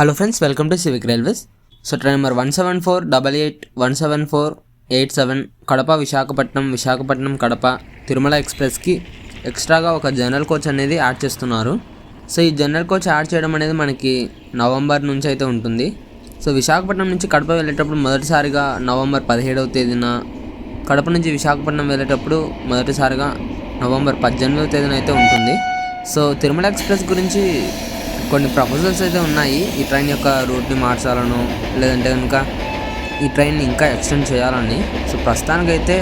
Hello friends, welcome to civic railways. So train number 174881747 Kadapa Visakhapatnam Kadapa Tirumala ఎక్స్ప్రెస్కి ఎక్స్ట్రాగా ఒక జనరల్ కోచ్ అనేది యాడ్ చేస్తున్నారు. సో ఈ జనరల్ కోచ్ యాడ్ చేయడం అనేది మనకి నవంబర్ నుంచి అయితే ఉంటుంది. సో విశాఖపట్నం నుంచి కడప వెళ్ళేటప్పుడు మొదటిసారిగా నవంబర్ 17వ తేదీన, కడప నుంచి విశాఖపట్నం వెళ్ళేటప్పుడు మొదటిసారిగా నవంబర్ 18వ తేదీన అయితే ఉంటుంది. సో తిరుమల ఎక్స్ప్రెస్ గురించి కొన్ని ప్రపోజల్స్ అయితే ఉన్నాయి. ఈ ట్రైన్ యొక్క రూట్ని మార్చాలను, లేదంటే కనుక ఈ ట్రైన్ని ఇంకా ఎక్స్టెండ్ చేయాలని. సో ప్రస్తుతానికైతే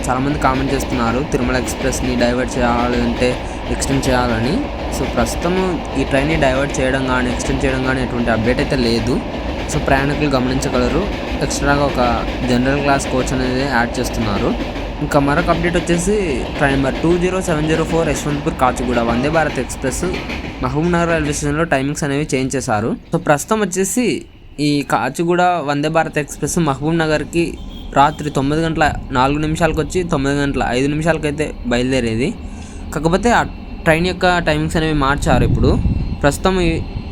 చాలామంది కామెంట్ చేస్తున్నారు తిరుమల ఎక్స్ప్రెస్ని డైవర్ట్ చేయాలి, లేదంటే ఎక్స్టెండ్ చేయాలని. సో ప్రస్తుతము ఈ ట్రైన్ని డైవర్ట్ చేయడం కానీ ఎక్స్టెండ్ చేయడం కానీ ఎటువంటి అప్డేట్ అయితే లేదు. సో ప్రయాణికులు గమనించగలరు, ఎక్స్ట్రాగా ఒక జనరల్ క్లాస్ కోచ్ అనేది యాడ్ చేస్తున్నారు. ఇంకా మరొక అప్డేట్ వచ్చేసి train number 20704 Yesvantpur Kachiguda Vande Bharat express Mahabubnagar railway స్టేషన్లో టైమింగ్స్ అనేవి చేంజ్ చేశారు. సో ప్రస్తుతం వచ్చేసి ఈ కాచిగూడ వందే భారత్ ఎక్స్ప్రెస్ మహబూబ్నగర్కి రాత్రి 9:04 వచ్చి 9:05 అయితే బయలుదేరేది. కాకపోతే ఆ ట్రైన్ యొక్క టైమింగ్స్ అనేవి మార్చారు. ఇప్పుడు ప్రస్తుతం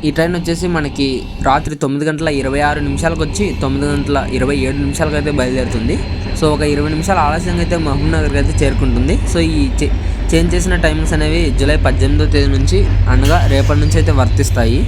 ఈ ట్రైన్ వచ్చేసి మనకి రాత్రి 9:26 వచ్చి 9:27 అయితే బయలుదేరుతుంది. సో ఒక 20 నిమిషాలు ఆలస్యంగా అయితే మహబూబ్నగర్కి అయితే చేరుకుంటుంది. సో ఈ చేంజ్ చేసిన టైమింగ్స్ అనేవి జూలై 18వ తేదీ నుంచి, అనగా రేపటి నుంచి అయితే వర్తిస్తాయి.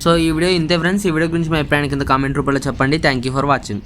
సో ఈ వీడియో ఇంతే ఫ్రెండ్స్. ఈ వీడియో గురించి మీ అభిప్రాయాన్ని కింద కామెంట్ రూపంలో చెప్పండి. Thank you for watching.